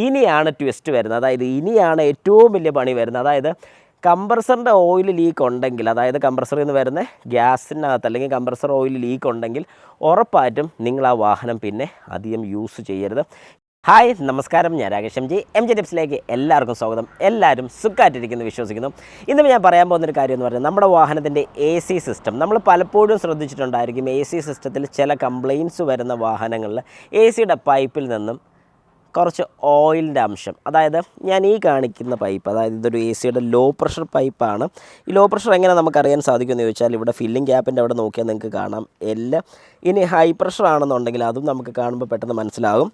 ഇനിയാണ് ട്വിസ്റ്റ് വരുന്നത്. അതായത് ഇനിയാണ് ഏറ്റവും വലിയ പണി വരുന്നത്. അതായത് കംപ്രസറിൻ്റെ ഓയിൽ ലീക്ക് ഉണ്ടെങ്കിൽ, അതായത് കംപ്രസറിൽ നിന്ന് വരുന്ന ഗ്യാസിനകത്ത് അല്ലെങ്കിൽ കംപ്രസർ ഓയിൽ ലീക്ക് ഉണ്ടെങ്കിൽ ഉറപ്പായിട്ടും നിങ്ങൾ ആ വാഹനം പിന്നെ അധികം യൂസ് ചെയ്യരുത്. ഹായ്, നമസ്കാരം. ഞാൻ രാകേഷ് എം ജി ടിപ്സിലേക്ക് എല്ലാവർക്കും സ്വാഗതം. എല്ലാവരും സുഖമായിട്ടിരിക്കുന്നു വിശ്വസിക്കുന്നു. ഇന്ന് ഞാൻ പറയാൻ പോകുന്നൊരു കാര്യം എന്ന് പറയുന്നത് നമ്മുടെ വാഹനത്തിൻ്റെ AC സിസ്റ്റം. നമ്മൾ പലപ്പോഴും ശ്രദ്ധിച്ചിട്ടുണ്ടായിരിക്കും, AC സിസ്റ്റത്തിൽ ചില കംപ്ലയിൻറ്റ്സ് വരുന്ന വാഹനങ്ങളിൽ ACയുടെ പൈപ്പിൽ നിന്നും കുറച്ച് ഓയിലിൻ്റെ അംശം, അതായത് ഞാൻ ഈ കാണിക്കുന്ന പൈപ്പ്, അതായത് ഇതൊരു ACയുടെ ലോ പ്രഷർ പൈപ്പാണ്. ഈ ലോ പ്രഷർ എങ്ങനെ നമുക്കറിയാൻ സാധിക്കുമെന്ന് ചോദിച്ചാൽ, ഇവിടെ ഫില്ലിംഗ് ഗ്യാപ്പിൻ്റെ അവിടെ നോക്കിയാൽ നിങ്ങൾക്ക് കാണാം എല്ലാം. ഇനി ഹൈ പ്രഷർ ആണെന്നുണ്ടെങ്കിൽ അതും നമുക്ക് കാണുമ്പോൾ പെട്ടെന്ന് മനസ്സിലാകും.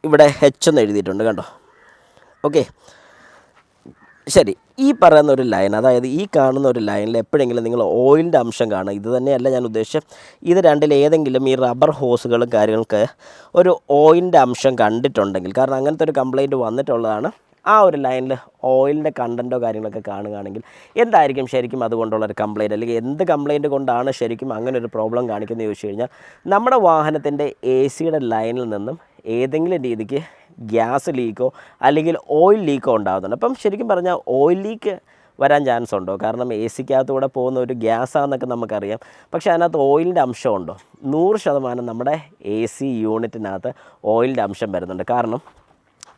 ഇവിടെ H എന്ന് എഴുതിയിട്ടുണ്ട്, കണ്ടോ? ഓക്കെ, ശരി. ഈ പറയുന്ന ഒരു ലൈൻ, അതായത് ഈ കാണുന്ന ഒരു ലൈനിൽ എപ്പോഴെങ്കിലും നിങ്ങൾ ഓയിലിൻ്റെ അംശം കാണുക. ഇത് തന്നെയല്ല ഞാൻ ഉദ്ദേശിച്ചത്, ഇത് രണ്ടിലേതെങ്കിലും ഈ റബ്ബർ ഹോസുകളും കാര്യങ്ങൾക്ക് ഒരു ഓയിലിൻ്റെ അംശം കണ്ടിട്ടുണ്ടെങ്കിൽ, കാരണം അങ്ങനത്തെ ഒരു കംപ്ലയിൻറ്റ് വന്നിട്ടുള്ളതാണ്. ആ ഒരു ലൈനിൽ ഓയിലിൻ്റെ കണ്ടൻറ്റോ കാര്യങ്ങളൊക്കെ കാണുകയാണെങ്കിൽ എന്തായിരിക്കും ശരിക്കും അതുകൊണ്ടുള്ളൊരു കംപ്ലയിൻറ്റ്, അല്ലെങ്കിൽ എന്ത് കംപ്ലയിൻറ്റ് കൊണ്ടാണ് ശരിക്കും അങ്ങനെ ഒരു പ്രോബ്ലം കാണിക്കുന്നത് ചോദിച്ചു കഴിഞ്ഞാൽ, നമ്മുടെ വാഹനത്തിൻ്റെ ACയുടെ ലൈനിൽ നിന്നും ഏതെങ്കിലും രീതിക്ക് ഗ്യാസ് ലീക്കോ അല്ലെങ്കിൽ ഓയിൽ ലീക്കോ ഉണ്ടാകുന്നുണ്ട്. അപ്പം ശരിക്കും പറഞ്ഞാൽ ഓയിൽ ലീക്ക് വരാൻ ചാൻസ് ഉണ്ടോ? കാരണം ACക്കകത്തൂടെ പോകുന്ന ഒരു ഗ്യാസാണെന്നൊക്കെ നമുക്കറിയാം. പക്ഷേ അതിനകത്ത് ഓയിലിൻ്റെ അംശമുണ്ടോ? 100% നമ്മുടെ AC യൂണിറ്റിനകത്ത് ഓയിലിൻ്റെ അംശം വരുന്നുണ്ട്. കാരണം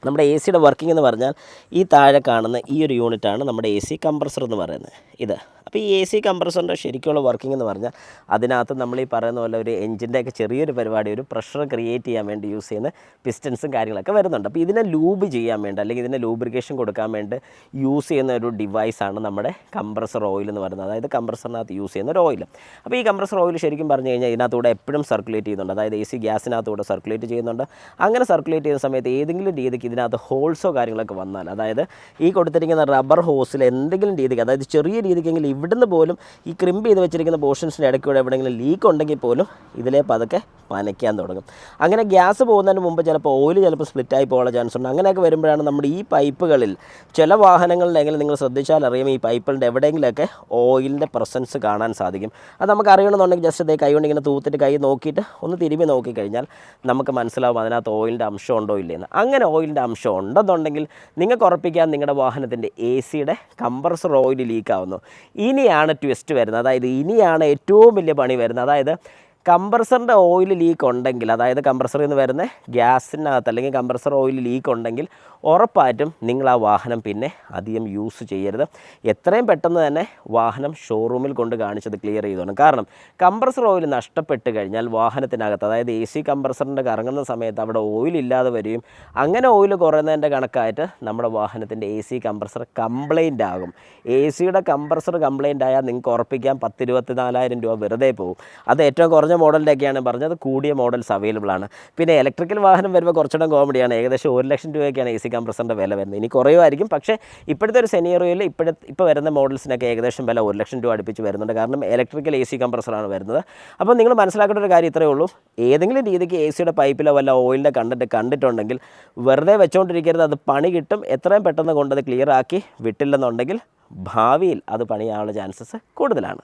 നമ്മുടെ ACയുടെ വർക്കിംഗ് എന്ന് പറഞ്ഞാൽ ഈ താഴെ കാണുന്ന ഈ ഒരു യൂണിറ്റാണ് നമ്മുടെ AC കംപ്രസർ എന്ന് പറയുന്നത്, ഇത്. അപ്പോൾ ഈ AC കംപ്രസറിൻ്റെ ശരിക്കുള്ള വർക്കിംഗ് എന്ന് പറഞ്ഞാൽ അതിനകത്ത് നമ്മൾ ഈ പറയുന്ന പോലെ ഒരു എഞ്ചിൻ്റെയൊക്കെ ചെറിയൊരു പരിപാടി, ഒരു പ്രഷർ ക്രിയേറ്റ് ചെയ്യാൻ വേണ്ടി യൂസ് ചെയ്യുന്ന പിസ്റ്റൻസും കാര്യങ്ങളൊക്കെ വരുന്നുണ്ട്. അപ്പോൾ ഇതിനെ ലൂബ് ചെയ്യാൻ വേണ്ടി, അല്ലെങ്കിൽ ഇതിനെ ലൂബ്രിക്കേഷൻ കൊടുക്കാൻ വേണ്ടി യൂസ് ചെയ്യുന്ന ഒരു ഡിവൈസാണ് നമ്മുടെ കംപ്രസർ ഓയിൽ എന്ന് പറയുന്നത്. അതായത് കംപ്രസറിനകത്ത് യൂസ് ചെയ്യുന്ന ഒരു ഓയിൽ. അപ്പോൾ ഈ കംപ്രസർ ഓയിൽ ശരിക്കും പറഞ്ഞു കഴിഞ്ഞാൽ ഇതിനകത്തൂടെ എപ്പോഴും സർക്കുലേറ്റ് ചെയ്യുന്നുണ്ട്. അതായത് AC ഗ്യാസിനകത്തൂടെ സർക്കുലേറ്റ് ചെയ്യുന്നുണ്ട്. അങ്ങനെ സർക്കുലേറ്റ് ചെയ്യുന്ന സമയത്ത് ഏതെങ്കിലും രീതിക്ക് ഇതിനകത്ത് ഹോൾസോ കാര്യങ്ങളൊക്കെ വന്നാൽ, അതായത് ഈ കൊടുത്തിരിക്കുന്ന റബ്ബർ ഹോസിൽ എന്തെങ്കിലും രീതിക്ക്, അതായത് ചെറിയ രീതിക്കെങ്കിലും ഇവിടുന്ന് പോലും ഈ ക്രിമ്പ് ചെയ്ത് വെച്ചിരിക്കുന്ന പോർഷൻസിൻ്റെ ഇടയ്ക്കൂടെ എവിടെയെങ്കിലും ലീക്ക് ഉണ്ടെങ്കിൽ പോലും ഇതിലെ പതുക്കെ പനയ്ക്കാൻ തുടങ്ങും. അങ്ങനെ ഗ്യാസ് പോകുന്നതിന് മുമ്പ് ചിലപ്പോൾ ഓയിൽ സ്പ്ലിറ്റായി പോകാനുള്ള ചാൻസ് ഉണ്ട്. അങ്ങനെയൊക്കെ വരുമ്പോഴാണ് നമ്മുടെ ഈ പൈപ്പുകളിൽ ചില വാഹനങ്ങളിലെങ്കിലും നിങ്ങൾ ശ്രദ്ധിച്ചാൽ അറിയാം, ഈ പൈപ്പിൻ്റെ എവിടെയെങ്കിലുമൊക്കെ ഓയിലിൻ്റെ പ്രസൻസ് കാണാൻ സാധിക്കും. അത് നമുക്ക് അറിയണമെന്നുണ്ടെങ്കിൽ ജസ്റ്റ് അതേ കൈ കൊണ്ട് ഇങ്ങനെ തൂത്തിട്ട് കൈ നോക്കിയിട്ട് ഒന്ന് തിരുമ്പി നോക്കിക്കഴിഞ്ഞാൽ നമുക്ക് മനസ്സിലാവും അതിനകത്ത് ഓയിലിൻ്റെ അംശം ഉണ്ടോ ഇല്ലയെന്ന്. അങ്ങനെ ഓയിലിൻ്റെ അംശം ഉണ്ടെന്നുണ്ടെങ്കിൽ നിങ്ങൾക്ക് ഉറപ്പിക്കാൻ നിങ്ങളുടെ വാഹനത്തിൻ്റെ ACയുടെ കംപ്രസർ ഓയിൽ ലീക്കാവുന്നു. ഇനിയാണ് ട്വിസ്റ്റ് വരുന്നത്. അതായത് ഇനിയാണ് ഏറ്റവും വലിയ പണി വരുന്നത്. അതായത് കംപ്രസറിൻ്റെ ഓയിൽ ലീക്ക് ഉണ്ടെങ്കിൽ, അതായത് കംപ്രസറിൽ നിന്ന് വരുന്ന ഗ്യാസിനകത്ത് അല്ലെങ്കിൽ കംപ്രസർ ഓയിൽ ലീക്ക് ഉണ്ടെങ്കിൽ ഉറപ്പായിട്ടും നിങ്ങൾ ആ വാഹനം പിന്നെ അധികം യൂസ് ചെയ്യരുത്. എത്രയും പെട്ടെന്ന് തന്നെ വാഹനം ഷോറൂമിൽ കൊണ്ട് കാണിച്ചത് ക്ലിയർ ചെയ്തോണം. കാരണം കംപ്രസർ ഓയിൽ നഷ്ടപ്പെട്ട് കഴിഞ്ഞാൽ വാഹനത്തിനകത്ത്, അതായത് AC കംപ്രസറിൻ്റെ കറങ്ങുന്ന സമയത്ത് അവിടെ ഓയിൽ ഇല്ലാതെ വരികയും അങ്ങനെ ഓയിൽ കുറയുന്നതിൻ്റെ കണക്കായിട്ട് നമ്മുടെ വാഹനത്തിൻ്റെ AC കംപ്രസർ കംപ്ലയിൻ്റ് ആകും. ACയുടെ കംപ്രസർ കംപ്ലയിൻ്റ് ആയാൽ നിങ്ങൾക്ക് ഉറപ്പിക്കാൻ 10-24,000 രൂപ വെറുതെ പോകും. അത് ഏറ്റവും കുറഞ്ഞ മോഡലിൻ്റെയൊക്കെയാണ് പറഞ്ഞത്. കൂടിയ മോഡൽസ് അവൈലബിൾ ആണ്. പിന്നെ ഇലക്ട്രിക്കൽ വാഹനം വരുമ്പോൾ കുറച്ചുകൂടെ കോമഡിയാണ്. ഏകദേശം 1 ലക്ഷം രൂപയ്ക്കാണ് AC കംപ്രസറിൻ്റെ വില വരുന്നത്. ഇനി കുറയുമായിരിക്കും, പക്ഷേ ഇപ്പോഴത്തെ ഒരു സെനീറിയോയിൽ ഇപ്പോൾ വരുന്ന മോഡൽസിനൊക്കെ ഏകദേശം വില 1 ലക്ഷം രൂപ അടുപ്പിച്ച് വരുന്നുണ്ട്. കാരണം ഇലക്ട്രിക്കൽ AC കംപ്രസറാണ് വരുന്നത്. അപ്പോൾ നിങ്ങൾ മനസ്സിലാക്കേണ്ട ഒരു കാര്യം ഇത്രയേ ഉള്ളൂ, ഏതെങ്കിലും രീതിക്ക് ACയുടെ പൈപ്പിലോ വല്ല ഓയിലിൻ്റെ കണ്ടൻറ്റ് കണ്ടിട്ടുണ്ടെങ്കിൽ വെറുതെ വെച്ചുകൊണ്ടിരിക്കരുത്. അത് പണി കിട്ടും. എത്രയും പെട്ടെന്ന് കൊണ്ടത് ക്ലിയർ ആക്കി വിട്ടില്ലെന്നുണ്ടെങ്കിൽ ഭാവിയിൽ അത് പണിയാനുള്ള ചാൻസസ് കൂടുതലാണ്.